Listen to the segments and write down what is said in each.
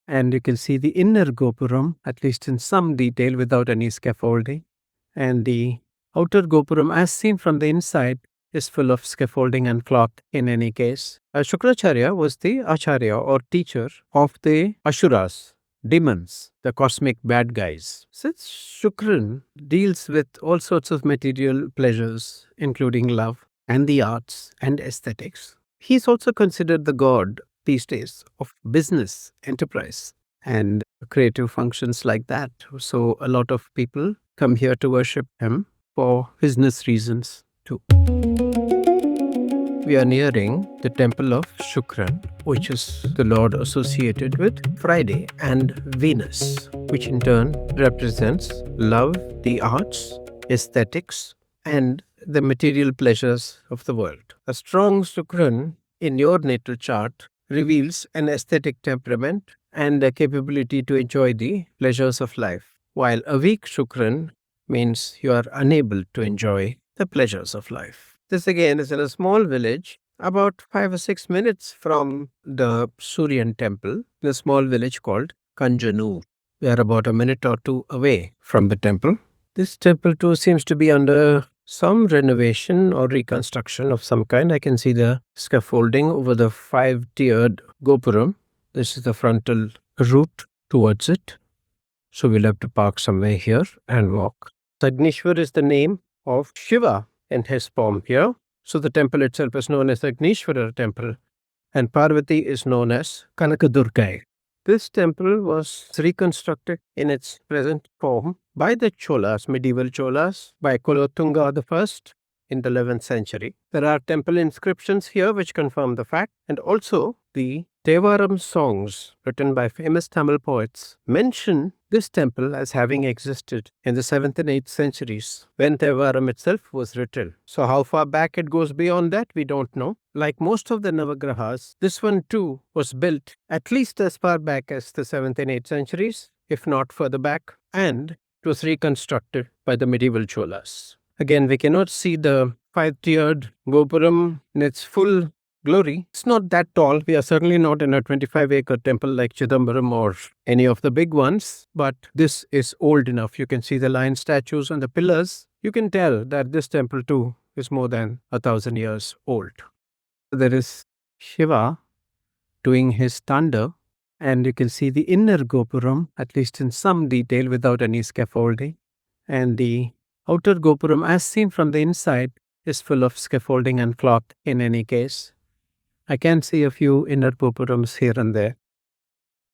And you can see the inner gopuram, at least in some detail without any scaffolding. And the outer gopuram, as seen from the inside, is full of scaffolding and cloth in any case. Shukracharya was the acharya or teacher of the Asuras, demons, the cosmic bad guys. Since Shukran deals with all sorts of material pleasures, including love and the arts and aesthetics, he is also considered the god these days of business, enterprise, and creative functions like that. So a lot of people come here to worship him for business reasons too. We are nearing the temple of Shukran, which is the lord associated with Friday, and Venus, which in turn represents love, the arts, aesthetics, and the material pleasures of the world. A strong Shukran in your natal chart reveals an aesthetic temperament and a capability to enjoy the pleasures of life, while a weak Shukran means you are unable to enjoy the pleasures of life. This again is in a small village, about 5 or 6 minutes from the Sooriyanar Temple, in a small village called Kanjanur. We are about a minute or two away from the temple. This temple too seems to be under some renovation or reconstruction of some kind. I can see the scaffolding over the 5-tiered gopuram. This is the frontal route towards it. So we'll have to park somewhere here and walk. Agniswarar is the name of Shiva in his form here. So the temple itself is known as the Agniswarar Temple, and Parvati is known as Kanakadurgai. This temple was reconstructed in its present form by the Cholas, medieval Cholas, by Kulothunga I in the 11th century. There are temple inscriptions here which confirm the fact, and also the Devaram songs written by famous Tamil poets mention this temple as having existed in the 7th and 8th centuries when Devaram itself was written. So how far back it goes beyond that, we don't know. Like most of the Navagrahas, this one too was built at least as far back as the 7th and 8th centuries, if not further back, and it was reconstructed by the medieval Cholas. Again, we cannot see the 5-tiered gopuram in its full glory. It's not that tall. We are certainly not in a 25-acre temple like Chidambaram or any of the big ones, but this is old enough. You can see the lion statues and the pillars. You can tell that this temple too is more than 1,000 years old. There is Shiva doing his thunder, and you can see the inner gopuram, at least in some detail without any scaffolding. And the outer gopuram, as seen from the inside, is full of scaffolding and cloth in any case. I can see a few inner gopurams here and there,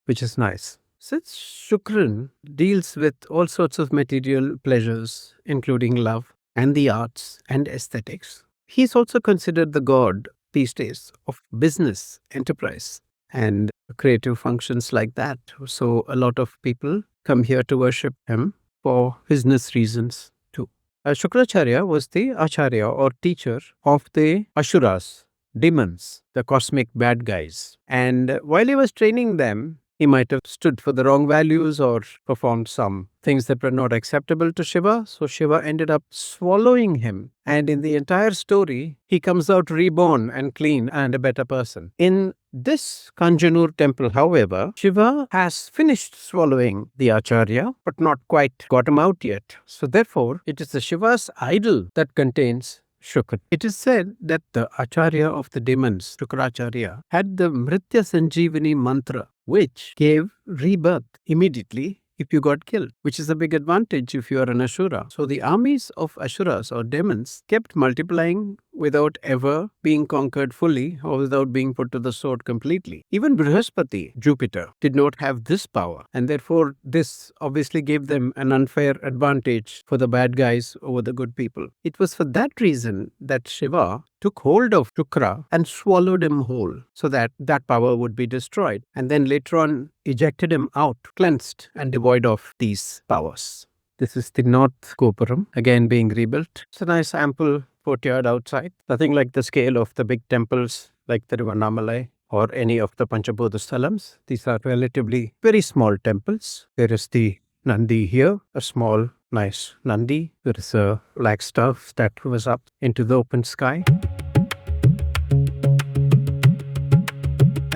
which is nice. Since Shukran deals with all sorts of material pleasures, including love and the arts and aesthetics, he is also considered the god these days of business, enterprise, and creative functions like that. So a lot of people come here to worship him for business reasons too. Shukracharya was the acharya or teacher of the Asuras, demons, the cosmic bad guys. And while he was training them, he might have stood for the wrong values or performed some things that were not acceptable to Shiva. So Shiva ended up swallowing him. And in the entire story, he comes out reborn and clean and a better person. In this Kanjanur temple, however, Shiva has finished swallowing the Acharya, but not quite got him out yet. So therefore, it is the Shiva's idol that contains Shukra. It is said that the Acharya of the demons, Shukracharya, had the Mritasanjivani mantra, which gave rebirth immediately if you got killed, which is a big advantage if you are an Asura. So the armies of Asuras or demons kept multiplying without ever being conquered fully or without being put to the sword completely. Even Brihaspati, Jupiter, did not have this power, and therefore this obviously gave them an unfair advantage for the bad guys over the good people. It was for that reason that Shiva took hold of Shukra and swallowed him whole so that that power would be destroyed, and then later on ejected him out, cleansed and devoid of these powers. This is the North Gopuram, again being rebuilt. It's a nice ample courtyard outside. Nothing like the scale of the big temples like the Tiruvannamalai or any of the Panchabodha Sthalams. These are relatively very small temples. There is the Nandi here, a small, nice Nandi. There is a flagstaff that was up into the open sky.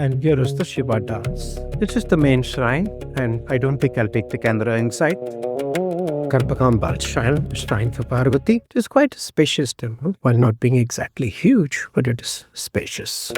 And here is the Shiva dance. This is the main shrine, and I don't think I'll take the camera inside. Karpagambal shrine for Parvati. It is quite a spacious temple, while not being exactly huge, but it is spacious.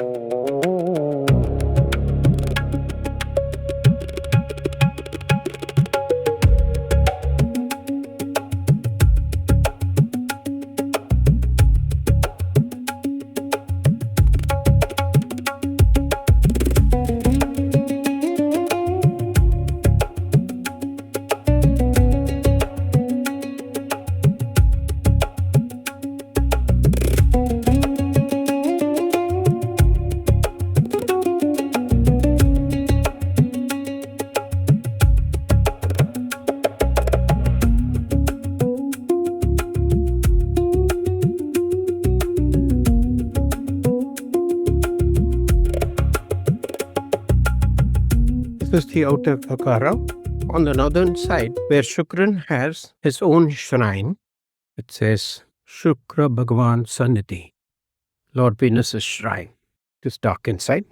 This is the outer prakaram. On the northern side, where Shukran has his own shrine, it says Shukrabhagavan Sannidhi, Lord Venus's shrine. It is dark inside.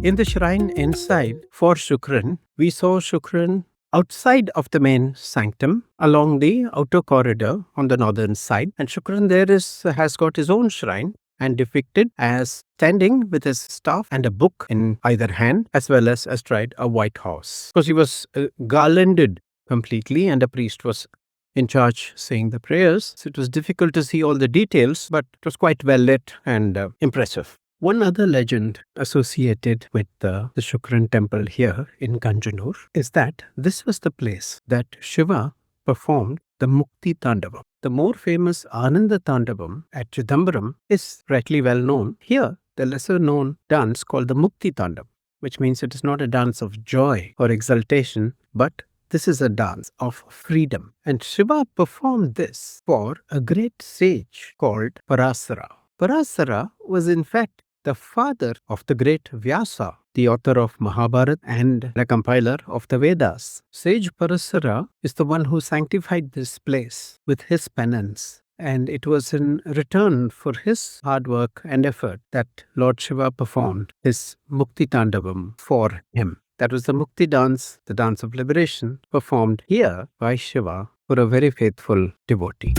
In the shrine inside for Shukran, we saw Shukran outside of the main sanctum along the outer corridor on the northern side, and Shukran there has got his own shrine and depicted as standing with his staff and a book in either hand, as well as astride a white horse. Because he was garlanded completely, and a priest was in charge saying the prayers. So it was difficult to see all the details, but it was quite well lit and impressive. One other legend associated with the Shukran temple here in Kanjanur is that this was the place that Shiva performed the Mukti Tandavam. The more famous Ananda Tandavam at Chidambaram is rightly well known. Here, the lesser known dance called the Mukti Tandavam, which means it is not a dance of joy or exultation, but this is a dance of freedom. And Shiva performed this for a great sage called Parasara. Parasara was in fact the father of the great Vyasa, the author of Mahabharata and the compiler of the Vedas. Sage Parasara is the one who sanctified this place with his penance. And it was in return for his hard work and effort that Lord Shiva performed his Mukti Tandavam for him. That was the Mukti dance, the dance of liberation, performed here by Shiva for a very faithful devotee.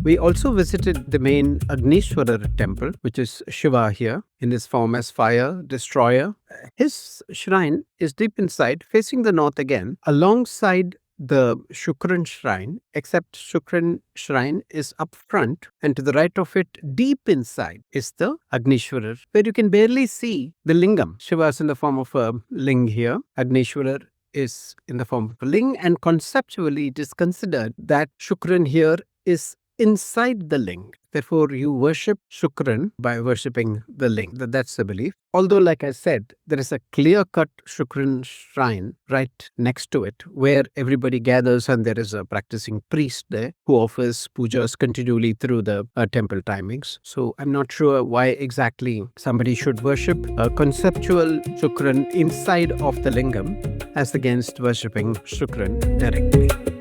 We also visited the main Agniswarar Temple, which is Shiva here in his form as fire destroyer. His shrine is deep inside, facing the north again, alongside the Shukran shrine, except Shukran shrine is up front, and to the right of it, deep inside, is the Agniswarar, where you can barely see the lingam. Shiva is in the form of a ling here. Agniswarar is in the form of a ling, and conceptually it is considered that Shukran here is inside the ling. Therefore, you worship Shukran by worshipping the ling. That's the belief. Although, like I said, there is a clear-cut Shukran shrine right next to it, where everybody gathers and there is a practicing priest there who offers pujas continually through the temple timings. So, I'm not sure why exactly somebody should worship a conceptual Shukran inside of the lingam as against worshipping Shukran directly.